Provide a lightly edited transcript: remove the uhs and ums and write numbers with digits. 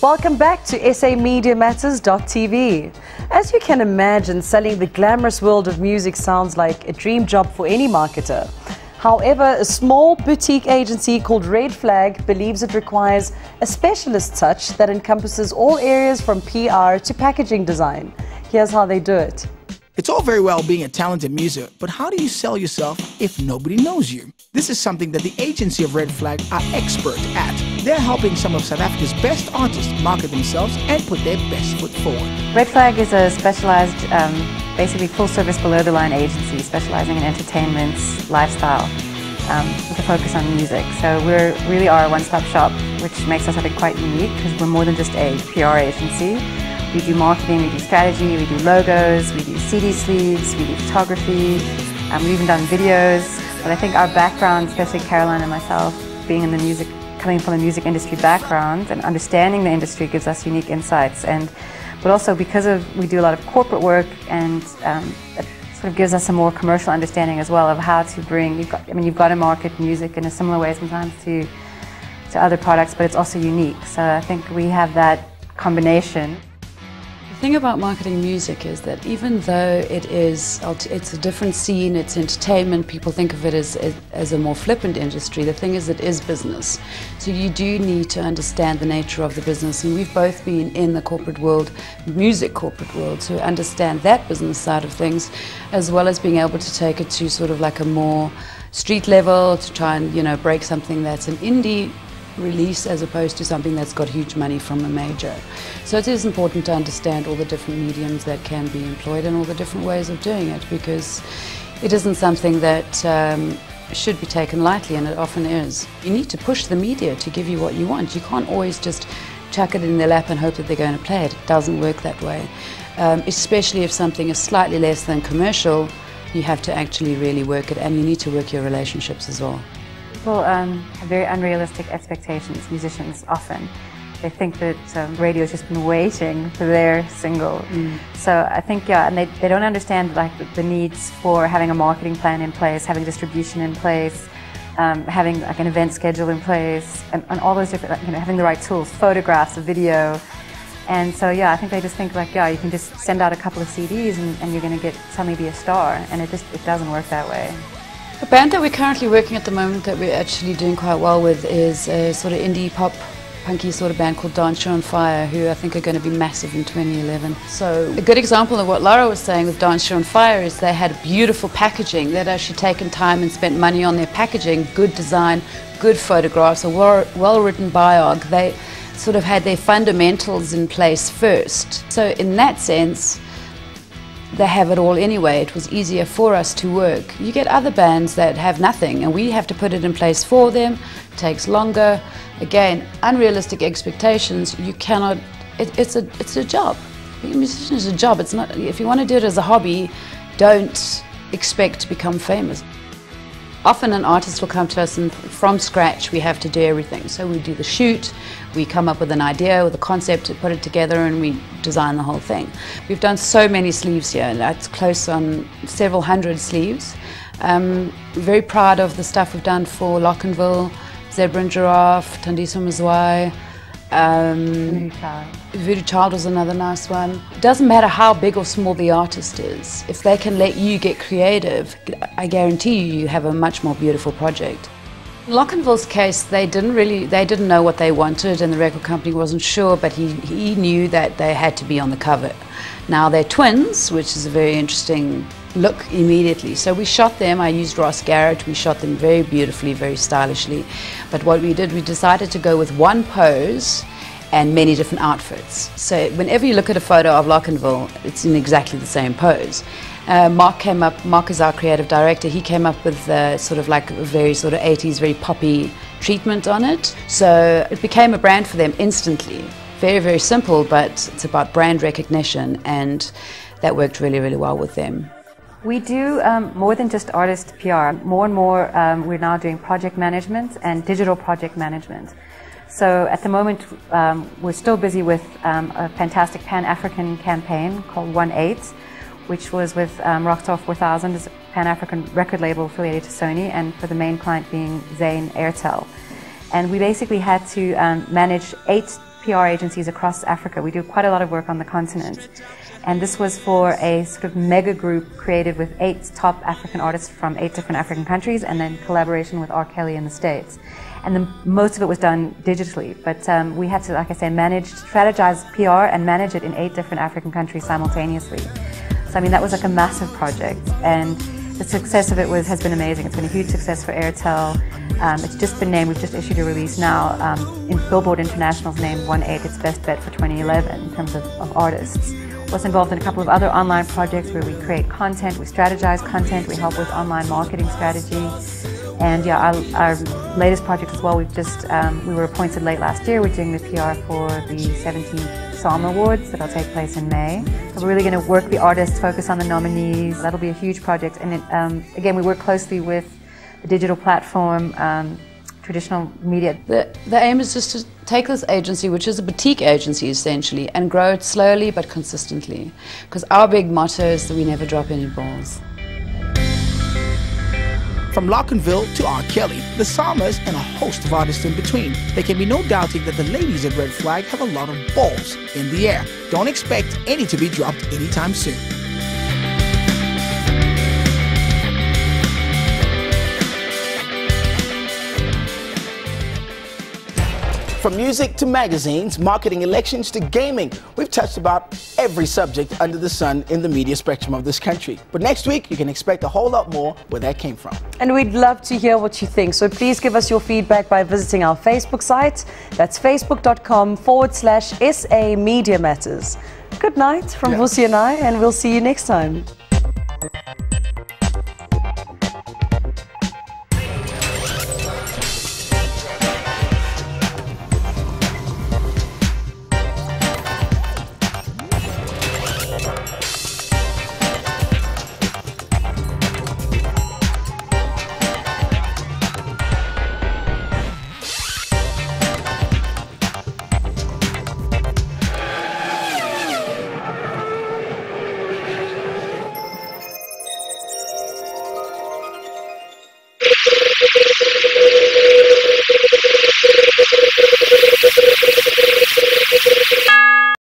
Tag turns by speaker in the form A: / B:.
A: Welcome back to SAMediamatters.tv. As you can imagine, selling the glamorous world of music sounds like a dream job for any marketer. However, a small boutique agency called Red Flag believes it requires a specialist touch that encompasses all areas from PR to packaging design. Here's how they do it.
B: It's all very well being a talented musiker, but how do you sell yourself if nobody knows you? This is something that the agency of Red Flag are expert at. They're helping some of South Africa's best artists market themselves and put their best foot forward.
C: Red Flag is a specialized, basically full-service below-the-line agency specializing in entertainment, lifestyle, with a focus on music. So we really are a one-stop shop, which makes us, I think, quite unique because we're more than just a PR agency. We do marketing, we do strategy, we do logos, we do CD sleeves, we do photography, we've even done videos. But I think our background, especially Caroline and myself, being in the music, coming from a music industry background and understanding the industry gives us unique insights. But also because we do a lot of corporate work, and it sort of gives us a more commercial understanding as well of how to bring, you've got to market music in a similar way sometimes to other products, but it's also unique. So I think we have that combination.
D: The thing about marketing music is that even though it's a different scene, it's entertainment, people think of it as a more flippant industry, the thing is it is business. So you do need to understand the nature of the business, and we've both been in the corporate world, music corporate world, to understand that business side of things, as well as being able to take it to sort of like a more street level, to try and, you know, break something that's an indie release as opposed to something that's got huge money from a major. So it is important to understand all the different mediums that can be employed and all the different ways of doing it, because it isn't something that should be taken lightly, and it often is. You need to push the media to give you what you want. You can't always just chuck it in their lap and hope that they're going to play it. It doesn't work that way. Especially if something is slightly less than commercial, you have to actually really work it, and you need to work your relationships as well.
C: People have very unrealistic expectations, musicians often. They think that radio's just been waiting for their single. So I think, yeah, and they don't understand like the needs for having a marketing plan in place, having distribution in place, having like an event schedule in place, and all those different, you know, having the right tools, photographs, a video. And so, yeah, I think they just think like, yeah, you can just send out a couple of CDs and you're going to suddenly be a star, and it doesn't work that way.
D: The band that we're currently working at the moment that we're actually doing quite well with is a sort of indie pop punky sort of band called Dance on Fire, who I think are going to be massive in 2011. So a good example of what Lara was saying with Dance on Fire is they had beautiful packaging. They'd actually taken time and spent money on their packaging, good design, good photographs, a well-written biog. They sort of had their fundamentals in place first. So in that sense, they have it all anyway. It was easier for us to work. You get other bands that have nothing and we have to put it in place for them. It takes longer. Again, unrealistic expectations. You cannot, it's a job. Being a musician is a job. It's not, if you want to do it as a hobby, don't expect to become famous. Often an artist will come to us and from scratch we have to do everything. So we do the shoot, we come up with an idea, with a concept, to put it together, and we design the whole thing. We've done so many sleeves here, that's close on several hundred sleeves. Very proud of the stuff we've done for Lochinville, Zebra and Giraffe, Thandiso Mazwai. Voodoo Child was another nice one. It doesn't matter how big or small the artist is. If they can let you get creative, I guarantee you have a much more beautiful project. In Lochinville's case, they didn't know what they wanted, and the record company wasn't sure, but he knew that they had to be on the cover. Now they're twins, which is a very interesting look immediately. So we shot them, I used Ross Garrett, we shot them very beautifully, very stylishly. But what we did, we decided to go with one pose and many different outfits. So whenever you look at a photo of Lochinville, it's in exactly the same pose. Mark is our creative director, he came up with sort of like a very sort of 80s, very poppy treatment on it. So it became a brand for them instantly. Very, very simple, but it's about brand recognition, and that worked really, really well with them.
C: We do more than just artist PR. More and more we're now doing project management and digital project management. So at the moment we're still busy with a fantastic Pan-African campaign called 1/8, which was with Rockstar 4000, as a Pan-African record label affiliated to Sony, and for the main client being Zain Airtel. And we basically had to manage 8 PR agencies across Africa. We do quite a lot of work on the continent. And this was for a sort of mega group created with 8 top African artists from 8 different African countries, and then collaboration with R. Kelly in the States. And most of it was done digitally, but we had to, like I say, strategize PR and manage it in 8 different African countries simultaneously. So I mean, that was like a massive project, and the success of it has been amazing. It's been a huge success for Airtel. It's just been named, we've just issued a release now, in Billboard International's named 1/8 its best bet for 2011 in terms of artists. Was involved in a couple of other online projects where we create content, we strategize content, we help with online marketing strategy. And yeah, our latest project as well, we were appointed late last year. We're doing the PR for the 17th SAM Awards that'll take place in May. So we're really going to work the artists, focus on the nominees. That'll be a huge project. And again, we work closely with the digital platform, traditional media.
D: The aim is just to take this agency, which is a boutique agency essentially, and grow it slowly but consistently. Because our big motto is that we never drop any balls.
B: From Lockenville to R. Kelly, the Samas, and a host of artists in between, there can be no doubting that the ladies at Red Flag have a lot of balls in the air. Don't expect any to be dropped anytime soon. From music to magazines, marketing, elections to gaming, we've touched about every subject under the sun in the media spectrum of this country. But next week, you can expect a whole lot more where that came from.
A: And we'd love to hear what you think, so please give us your feedback by visiting our Facebook site. That's facebook.com/SA Media Matters. Good night from Vusi and I, and we'll see you next time.